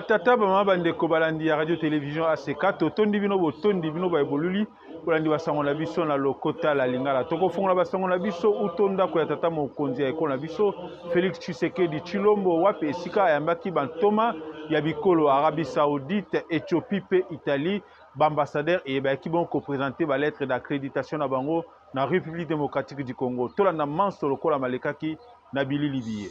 Tata bama bandeko balandi ya radio télévision ACK totondi bino botondi bino ba eboluli bolandi basango na biso na lokota la lingala toko fongola basango na biso utonda ko ya tata mokonzi ya ekolo na biso Félix Tshisekedi Tshilombo wapi esika ayambaki bantoma ya bikolo Arabie Saoudite, Éthiopie pe Italie bambassadeur et bayaki bon ko présenter ba lettre d'accréditation na bango na République démocratique du Congo tolanda manso lokola malekaki na bilili biye.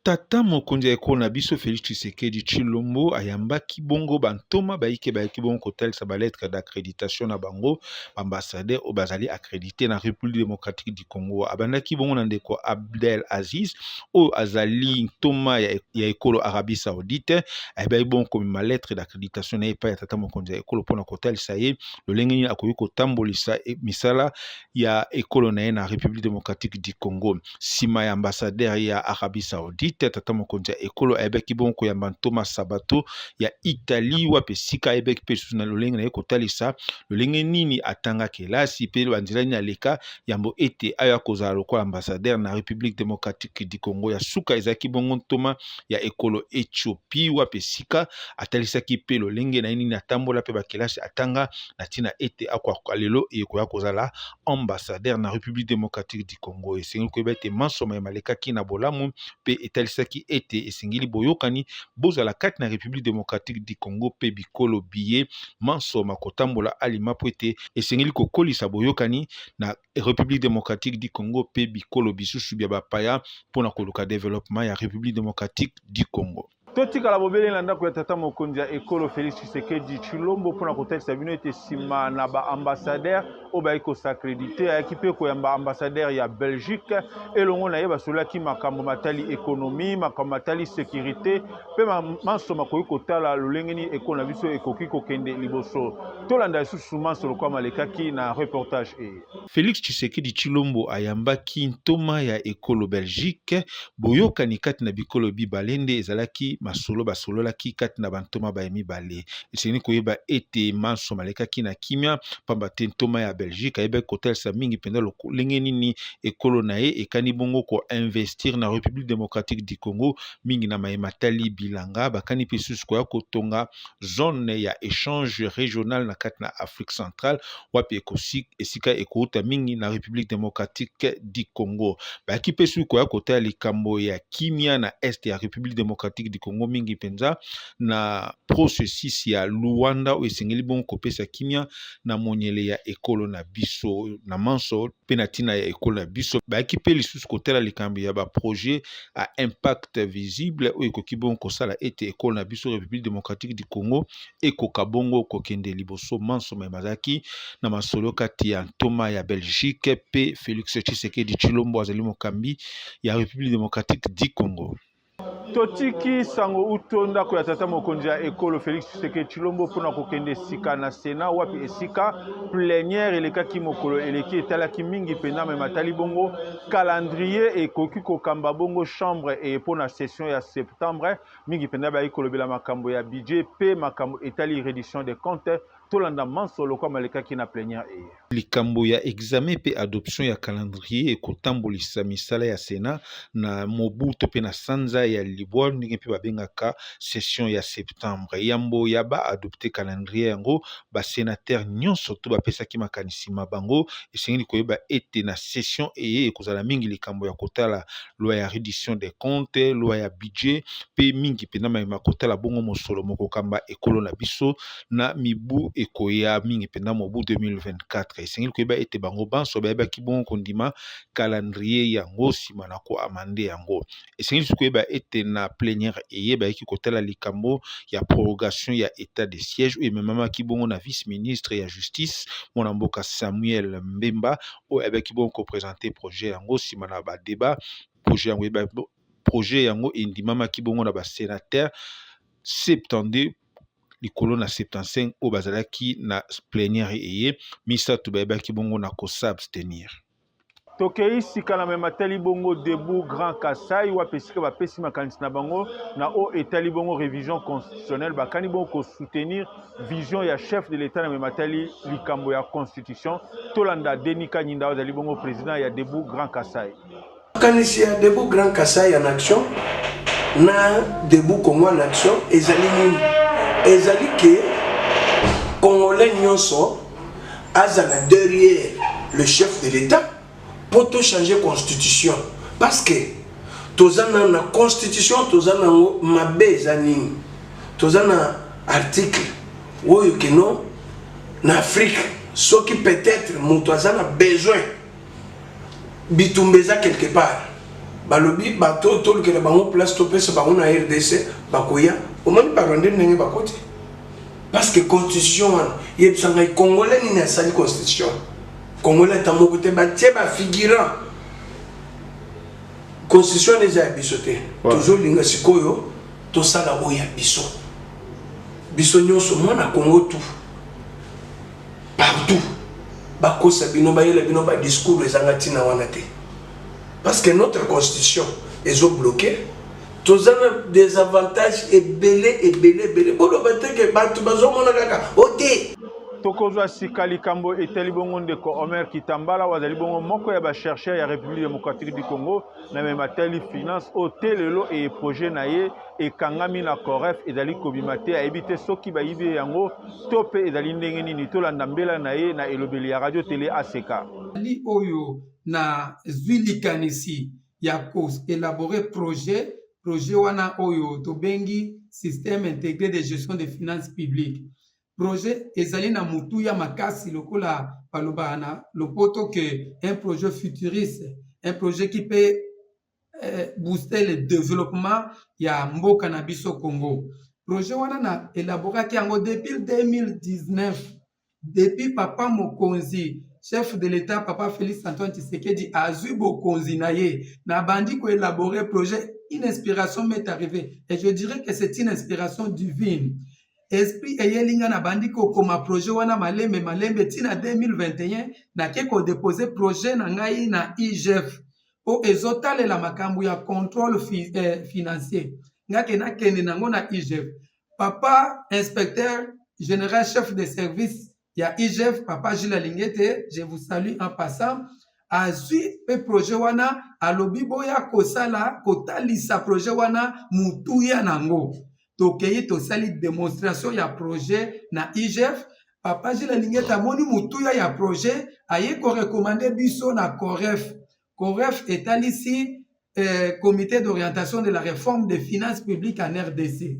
Tata mokonzi ya ekolo na biso Félix Tshisekedi Tshilombo ayambaki bongo bantoma bayiki bongo kotalisa ba lettre d'accréditation na bango ambassadeur o bazali accrédité na République démocratique du Congo abandaki bongo na ndeko Abdel Aziz o azali ntoma ya ekolo Arabie Saoudite ayebaki bongo komema lettre d'accréditation na epai ya tata mokonzi ya ekolo mpona kotalisa ye lolenge nini akoki kotambolisa misala ya ekolo na ye na République démocratique du Congo sima ya ambassadeur ya Arabie Saoudite tata mokonzi ya ekolo ayebaki bongo koyamba ntoma sabato ya Italie wape sika ayebaki mpe susu na lolenge na ye kotalisa lolenge nini atanga kelasi mpe banzela nini aleka yambo ete aya kozala lokola ambassadeur na République démocratique du Congo ya suka ezalaki bongo ntoma ya ekolo Éthiopie wape sika atalisaki mpe lolenge na ye nini atambola mpe bakelasi atanga na ntina ete akoka lelo ekoya kozala ambassadeur na République démocratique du Congo esengeli koyeba ete mansoma ya malekaki na bolamu mpe etalisaki ete esengeli boyokani bozala kati na République démocratique du Congo pe bikolo biye mansoma kotambola alima po ete esengeli kokolisa boyokani na République démocratique du Congo pe bikolo bisusu bya bapaya mpona koluka développement ya République démocratique du Congo. Totikala bobele na ndako ya tata mokonzi ya ekolo Félix Tshisekedi Tshilombo mpona kotalisa bino ete nsima na baambassadeur oyo bayaki kosacrédite ayaki mpe koyamba ambassadeur ya Belgique elongo na ye basololaki makambo matali économie makambo matali sécurité mpe mansoma akoki kotala lolenge nini ekolo na biso ekoki kokende liboso tolanda lisusu manso lokola malekaki na reportage e. Félix Tshisekedi Tshilombo ayambaki ntoma ya ekolo Belgique boyokani kati na bikolo bibalende ezalaki masolo basololaki kati na bantoma ba mibale esengeli koyeba ete manso malekaki na kimia pamba te ntoma ya Belgique ayebaki kotalisa mingi mpenza lolenge nini ekolo na ye ekani bongo ko investir na République démocratique du Congo mingi na mayematali bilanga bakani mpe susu koya kotonga zone ya échange régional na kati na Afrique centrale wapi esika ekouta mingi na République démocratique du Congo bayaki mpe susu koya kotala likambo ya kimia na este ya République démocratique du Congo mingi penza na processus ya Luanda oyo esengeli bongo kopesa kimia na monyele ya ekolo na biso na manso pe na ntina ya ekolo na biso bayaki mpe lisusu kotala likambo ya baprojet à impact visible oyo ekoki bongo kosala ete ekolo na biso République démocratique du Congo ekoka bongo kokende liboso manso mazaki na masolo kati ya ntoma ya Belgique pe Félix Tshisekedi Tshilombo azali mokambi ya République démocratique du Congo. Totiki sango utonda ko ya tata mokonzi ya ekolo Félix Tshisekedi Tshilombo mpona kokende sika na Sénat wapi esika plénière elekaki mokolo eleki etalaki mingi mpena mematali bongo calendrier ekoki kokamba bongo chambre e mpona session ya septembre mingi mpena bayi kolobela makambo ya budget pe makambo etali reddition des comptes tolanda manso lokola malekaki na plénière e. Likambo ya examen pe adoption ya calendrier ekotambolisa misala ya Sénat na mobuto pe na sanza ya libwa ndenge pe babengaka session ya septembre yambo ya ba adopter calendrier yango ba sénateur nyonso to bapesaki makanisi mabango esengeli koyeba ete na session eye ekozala mingi likambo ya kotala loi ya reddition des comptes loi ya budget pe mingi pena ma kotala bongo mosolo moko kamba ekolo na biso na mibu ekoya mingi pena mobu 2024 esengeli koyeba ete bango banso bayebaki bongo kondima calendrier yango sima na ko amande yango esengeli koyeba ete na plénière eyebaki kotala likambo ya prorogation ya état de siège oyo ememamaki bongo na vice-ministre ya justice mwana mboka Samuel Mbemba oyo ayebaki bongo koprésenter projet yango sima na badébat projet yango endimamaki bongo na basénateur 72 likolo na 75 oyo bazalaki na plénière eye misato bayebaki bongo na kosabstenir. Tokei sika na mematali bongo debout Grand Kassai wapi sika bapesi makanisi na bango na o etali bongo révision constitutionnelle bakani bongo ko soutenir vision ya chef de l'état na mematali likambo ya constitution tolanda Denis Kanyinda ozali bongo président ya debout Grand Kassai. Makanisi ya debout Grand Kassai en action na debout Congo en action ezali nini ezali que Congolais nyonso azala derrière le chef de l'État pour tout changer constitution parce que tozana na constitution tozana mabe ezani tozana article oyo que non na Afrique ce qui peut-être moto azana besoin bitumbeza quelque part balobi bato to que bango place to pesa bango na RDC bakoya o mani paronder ndenge bakote parce que constitution yebsanga congolais ni na sali constitution congolais tamoko te ba tie ba figurant constitution les a bisoté toujours linga sikoyo to sala oya biso biso nyonso mwana Congo tout partout bakosa bino bayela bino ba discours ezanga tina wana te parce que notre constitution est bloquée. Tous ont des avantages et belé. Pour le fait que batu bazomona kaka ote. Tokozwa sikali kambo eteli bongo ndeko Omer Kitambala wazali bongo moko ya ba chercheur ya République démocratique du Congo na même teli finance hotelelo et projet naye et kangami na corref ezali kobimate a éviter soki ba yibe yango tope ezali ndenge nini to landa mbela naye na elobeli ya radio télé ACK. Ali oyo na zwili kanisi ya cause élaborer projet wana oyo to bengi système intégré de gestion des finances publiques. Projet ezali na mutu ya makasi lokola palobana lopoto que un projet futuriste, un projet qui peut booster le développement ya mboka na biso Congo. Projet wana na élaboré yango depuis 2019 depuis papa Mokonzi chef de l'État papa Félix Antoine Tshisekedi azui bokonzi na ye na bandi ko élaborer projet. Une inspiration m'est arrivée et je dirais que c'est une inspiration divine. Esprit eyelinga na bandi ko koma projet wana malembe tina 2021 na ke ko déposer projet na ngai na IGF o ezotale la makambu ya contrôle financier ngake na kende nango na IGF papa inspecteur général chef de service ya IGF papa Gilles Lingete je vous salue en passant azui pe projet wana alobi boya kosala kotalisa projet wana mutuya nango tokei tosali démonstration ya projet na IGF papa Gilles Lingeta moni mutuya ya projet aye ko recommander biso na COREF etalisi comité d'orientation de la réforme des finances publiques en RDC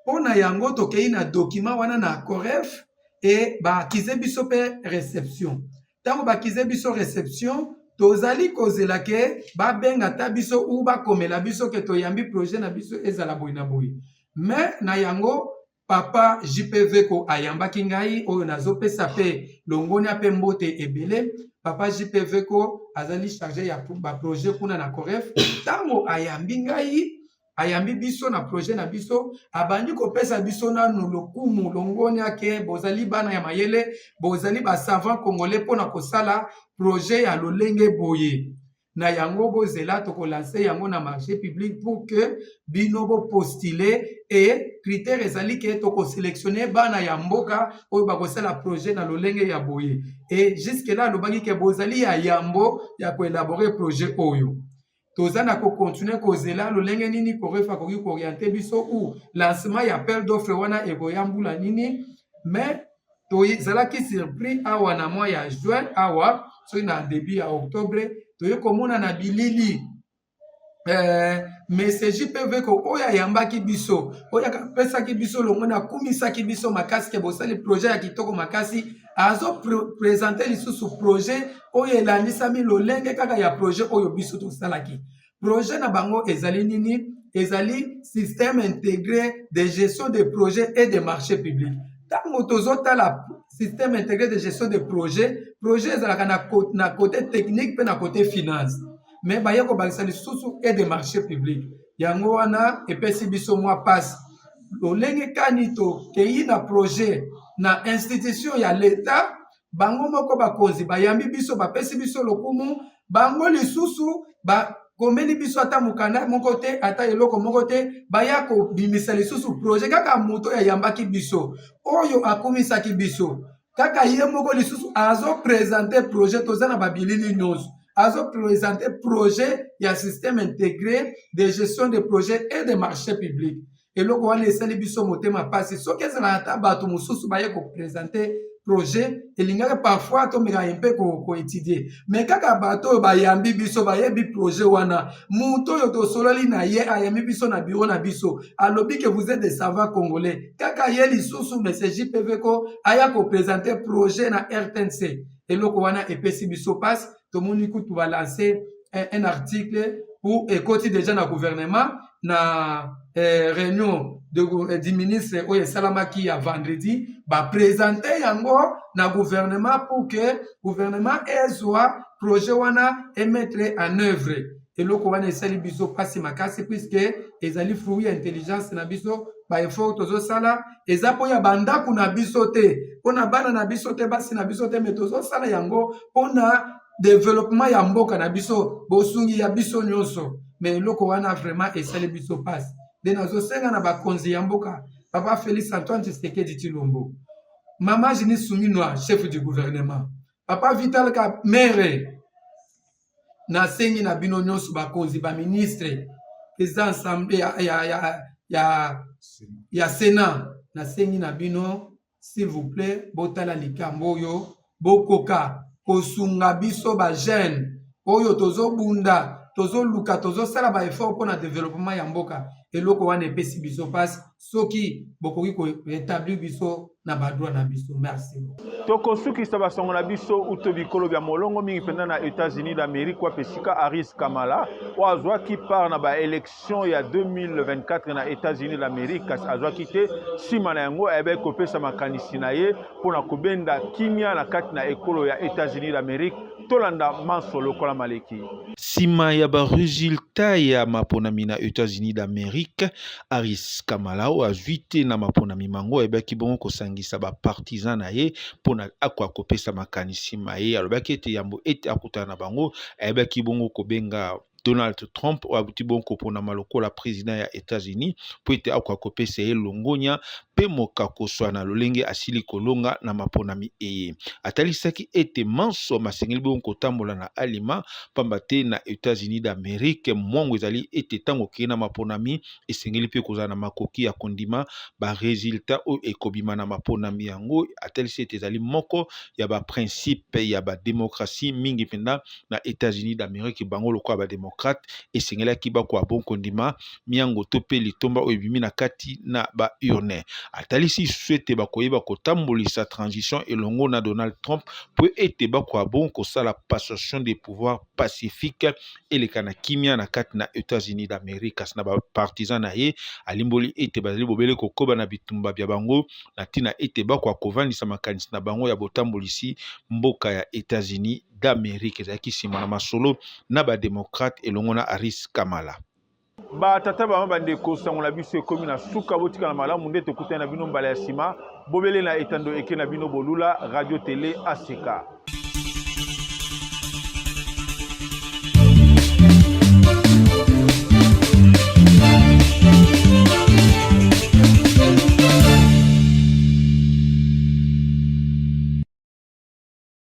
pona yango tokei na document wana na COREF et ba kize biso pe réception tango ba kize biso réception tozali kozela ke ba benga ta biso ou ba komela biso ke toyambi projet na biso ezala boy na boy. Mais na yango papa JPV ko ayambaki ngai oyo nazopesa pe longoni ape mbote ebele papa JPV ko azali chargé ya ba projet kuna na COREF tango ayambi ngai ayambi biso na projet na biso abandi ko pesa biso na lokumu longoni ake bozali bana ya mayele bozali ba savant congolais pona kosala projet ya lolenge boye na yango bozela to ko lancer yango na marché public pour que bino bo postuler et critères ezali ke to ko sélectionner bana ya mboka oyo ba kosala projet na lolenge ya boye et jusque là lobaki ke bozali ya yambo ya ko élaborer projet oyo tozana ko continuer kozela lolenge nini ko refa ko orienter biso ou lancement ya appel d'offre wana eboyambula nini mais tozala ki surpris awa na mois ya juin awa so na début ya octobre toye komona na bilili message PV ko oya yambaki biso oya pesa ki biso longona kumisa ki biso makasi ke bosali projet ya kitoko makasi azo présenter lisusu projet oyo elandisami lolenge kaka ya projet oyo biso tosalaki projet na bango ezali nini ezali système intégré de gestion des projets et des marchés publics tango tozotala système intégré de gestion des projets ezalaka na côté technique pe na côté finance mais baye ko bakisa lisusu et des marchés publics yango wana epesi biso mwa passe lolenge kanito kei na projet na institution ya l'État bango moko bakonzi bayambi biso bapesi biso lokumu bango lisusu ba komeli biso ata mukanda moko te ata eloko moko te baya ko bimisa lisusu projet kaka moto ya yambaki biso oyo akumisaki biso kaka ye moko lisusu azo présenter projet tozana babilili nyonso azo présenter projet ya système intégré de gestion des projets et des marchés publics. eloko wana esali biso motema pasi soki ezala ata bato mosusu baye kopresente projet elingaka parfois tomeka mpe koétudie me kaka bato oyo bayambi biso bayebi projet wana moto oyo tosololi na ye ayambi biso na biro na biso alobi ke vous êtes des savants congolais kaka ye lisusu mese JPV ko aya kopresente projet na RTNC eloko wana epesi biso pasi tomoni kutu balancer un article pour ekoti déjà na gouvernement na réunion du ministre oyo esalamaki ya vendredi baprésente yango na gouvernement pour que gouvernement ezwa projet wana emettre en œuvre eloko wana esali biso pasi makasi puisque ezali fruit ya intelligence na biso baeffort tozosala eza mpo ya bandako na biso te mpona bana na biso te basi na biso te me tozosala yango mpona développement ya mboka na biso bosungi ya biso nyonso mais eloko wana vraiment esali biso pasi nde nazosenga na bakonzi ya mboka papa Félix Antoine Tshisekedi Tshilombo mama Jini Suminwa chef du gouvernement papa Vital Kamerhe nasengi na bino nyonso bakonzi baministre président ensemble ya Sénat nasengi na bino s'il vous plaît botala likambo oyo bokoka kosunga biso ba jeune oyo tozobunda tozoluka tozosala ba effort mpona développement ya mboka eloko wana epesi biso pasi soki bokoki koétablir biso na badroit na biso merci tokosukisa basango na biso uto bikolo bya molongo mingi mpenza na États-Unis d'Amérique wa pesika Harris Kamala oyo azwaki part na baélection ya 2024 na États-Unis d'Amérique kasi azwaki te nsima na yango ayebaki kopesa makanisi na ye mpona kobenda kimia na kati na ekolo ya États-Unis d'Amérique tolanda manso lokola maleki nsima ya baresultat ya maponami na États-Unis d'Amérique Harris Kamala oyo azwi te na maponami mango ayebaki bongo kosangisa bapartisan na ye mpona akopesa makanisi ma ye alobaki ete yambo ete akutana na bango ayebaki bongo kobenga Donald Trump oyo abuti bongo koponama lokola président ya États-Unis po ete akopesa ye longonya mpe mokakoswa na lolenge asili kolonga na maponami eye atalisaki ete manso masengeli bongo kotambola na alima pamba te na États-Unis d'Amérique mwango ezali ete ntango okei na maponami esengeli mpe kozala na makoki ya kondima baresultat oyo ekobima na maponami yango atalisi ete ezali moko ya baprincipe ya badémocratie mingi mpenza na États-Unis d'Amérique bango lokola badémocrate esengelaki bakwa bon kondima miango to mpe litomba oyo ebimi na kati na baurne atalisi ete bakoyeba kotambolisa transition elongo na Donald Trump po ete bakwa bon kosala passation des pouvoirs pacifique eleka na kimia na kati na États-Unis d'Amérique kasi na bapartisan na ye alimboli ete bazali bobele kokoba na bitumba bya bango na ntina ete bakwa kovandisa makanisi na bango ya botambolisi mboka ya États-Unis d'Amérique ezalaki nsima na masolo na badémocrate elongo na Harris Kamala batata bama bandeko sango na biso ekomi na suka botika na malamu nde tokutani na bino mbala ya nsima bobele na etando eke na bino bolula radio télé ACK.